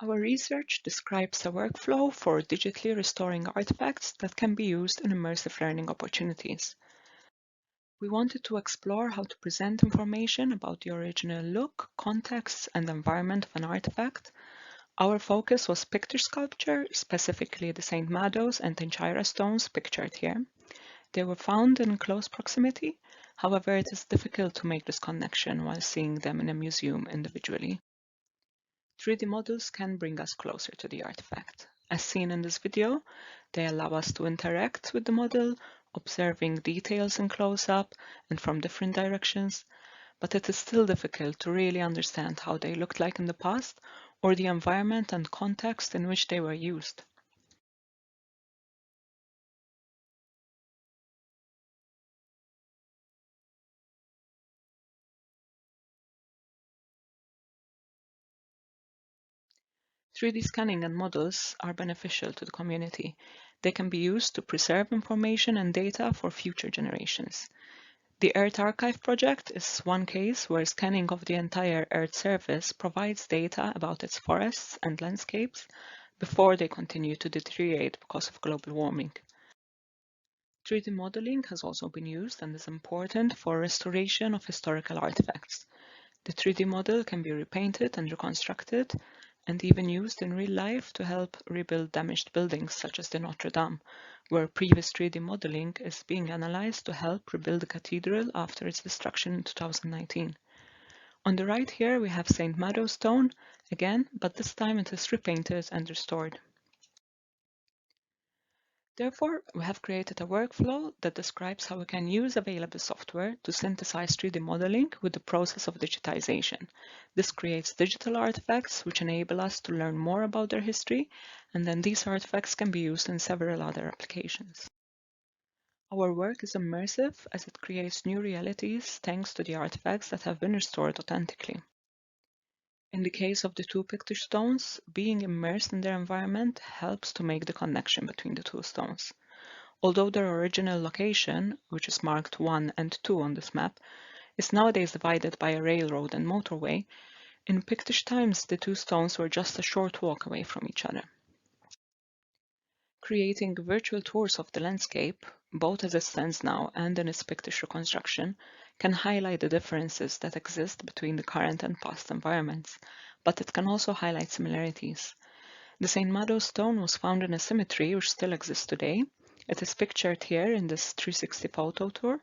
Our research describes a workflow for digitally restoring artifacts that can be used in immersive learning opportunities. We wanted to explore how to present information about the original look, context, and environment of an artifact. Our focus was picture sculpture, specifically the St. Mado's and Tenchira stones pictured here. They were found in close proximity, however, it is difficult to make this connection while seeing them in a museum individually. 3D models can bring us closer to the artifact. As seen in this video, they allow us to interact with the model, observing details in close-up and from different directions, but it is still difficult to really understand how they looked like in the past or the environment and context in which they were used. "3D scanning and models are beneficial to the community. They can be used to preserve information and data for future generations. The Earth Archive project is one case where scanning of the entire Earth surface provides data about its forests and landscapes before they continue to deteriorate because of global warming. 3D modeling has also been used and is important for restoration of historical artifacts. The 3D model can be repainted and reconstructed, and even used in real life to help rebuild damaged buildings such as the Notre Dame, where previous 3D modeling is being analyzed to help rebuild the cathedral after its destruction in 2019. On the right here we have St. Mado's stone, again, but this time it is repainted and restored. Therefore, we have created a workflow that describes how we can use available software to synthesize 3D modeling with the process of digitization. This creates digital artifacts which enable us to learn more about their history, and then these artifacts can be used in several other applications. Our work is immersive as it creates new realities thanks to the artifacts that have been restored authentically. In the case of the two picture stones, being immersed in their environment helps to make the connection between the two stones. Although their original location, which is marked 1 and 2 on this map, is nowadays divided by a railroad and motorway, in Pictish times the two stones were just a short walk away from each other. Creating virtual tours of the landscape, both as it stands now and in its Pictish reconstruction, can highlight the differences that exist between the current and past environments, but it can also highlight similarities. The St. Mado's stone was found in a cemetery which still exists today. It is pictured here in this 360 photo tour.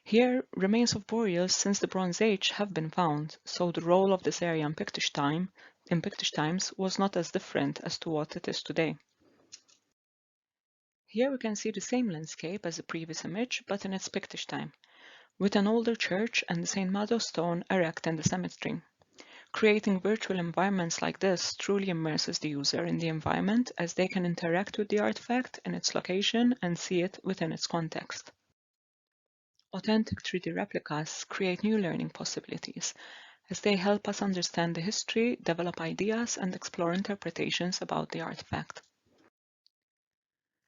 Here, remains of burials since the Bronze Age have been found, so the role of this area in Pictish times was not as different as to what it is today. Here we can see the same landscape as the previous image, but in its Pictish time, with an older church and the St. Mado's stone erect in the cemetery. Creating virtual environments like this truly immerses the user in the environment as they can interact with the artifact in its location and see it within its context. Authentic 3D replicas create new learning possibilities as they help us understand the history, develop ideas, and explore interpretations about the artifact.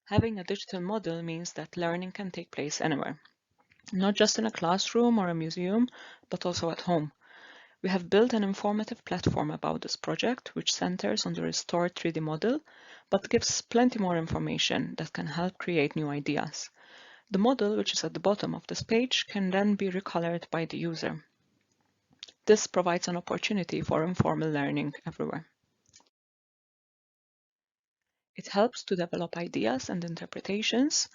Having a digital model means that learning can take place anywhere, not just in a classroom or a museum, but also at home. We have built an informative platform about this project, which centers on the restored 3D model, but gives plenty more information that can help create new ideas. The model, which is at the bottom of this page, can then be recolored by the user. This provides an opportunity for informal learning everywhere. It helps to develop ideas and interpretations.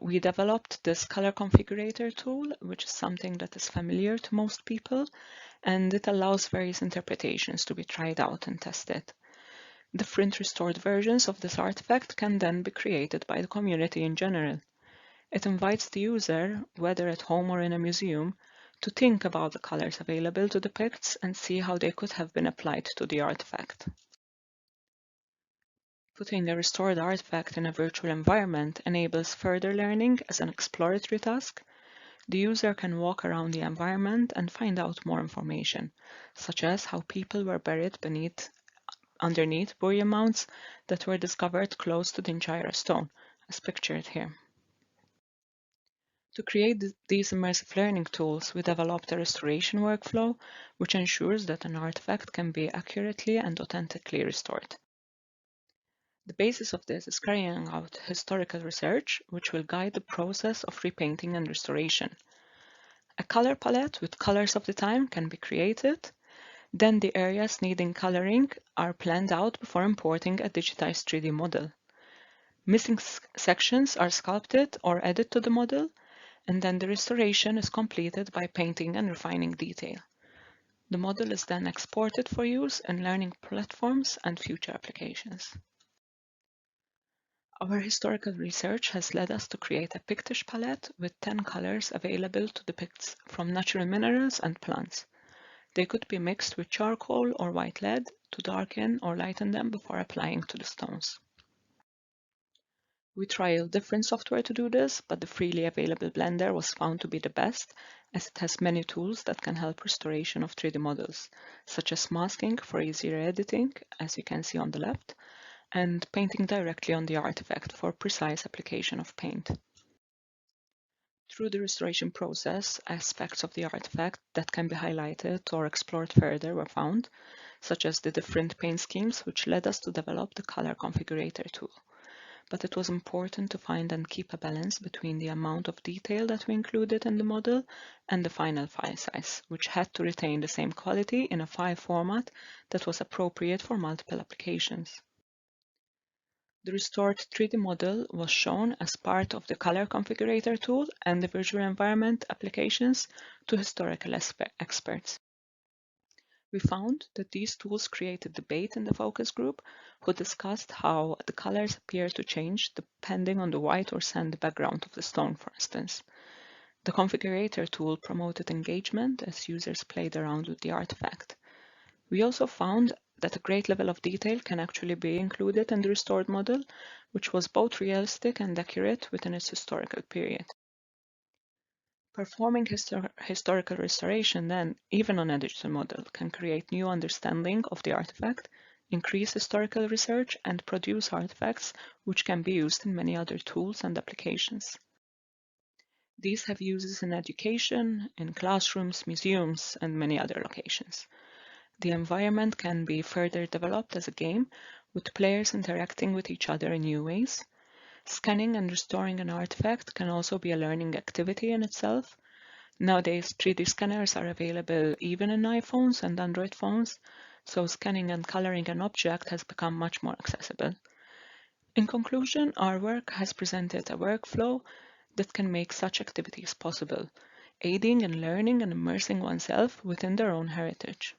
We developed this color configurator tool, which is something that is familiar to most people, and it allows various interpretations to be tried out and tested. Different restored versions of this artifact can then be created by the community in general. It invites the user, whether at home or in a museum, to think about the colors available to the picts and see how they could have been applied to the artifact. Putting a restored artifact in a virtual environment enables further learning as an exploratory task. The user can walk around the environment and find out more information, such as how people were buried underneath burial mounds that were discovered close to the Tenchira stone, as pictured here. To create these immersive learning tools, we developed a restoration workflow, which ensures that an artifact can be accurately and authentically restored. The basis of this is carrying out historical research, which will guide the process of repainting and restoration. A color palette with colors of the time can be created. Then the areas needing coloring are planned out before importing a digitized 3D model. Missing sections are sculpted or added to the model, and then the restoration is completed by painting and refining detail. The model is then exported for use in learning platforms and future applications. Our historical research has led us to create a pictish palette with 10 colors available to depict from natural minerals and plants. They could be mixed with charcoal or white lead to darken or lighten them before applying to the stones. We trialed different software to do this, but the freely available Blender was found to be the best, as it has many tools that can help restoration of 3D models, such as masking for easier editing, as you can see on the left, and painting directly on the artifact for precise application of paint. Through the restoration process, aspects of the artifact that can be highlighted or explored further were found, such as the different paint schemes, which led us to develop the color configurator tool. But it was important to find and keep a balance between the amount of detail that we included in the model and the final file size, which had to retain the same quality in a file format that was appropriate for multiple applications. The restored 3D model was shown as part of the color configurator tool and the virtual environment applications to historical experts. We found that these tools created debate in the focus group, who discussed how the colors appear to change depending on the white or sand background of the stone, for instance. The configurator tool promoted engagement as users played around with the artifact. We also found that a great level of detail can actually be included in the restored model, which was both realistic and accurate within its historical period. Performing historical restoration then, even on a digital model, can create new understanding of the artifact, increase historical research, and produce artifacts which can be used in many other tools and applications. These have uses in education, in classrooms, museums, and many other locations. The environment can be further developed as a game, with players interacting with each other in new ways. Scanning and restoring an artifact can also be a learning activity in itself. Nowadays, 3D scanners are available even in iPhones and Android phones, so scanning and coloring an object has become much more accessible. In conclusion, our work has presented a workflow that can make such activities possible, aiding in learning and immersing oneself within their own heritage.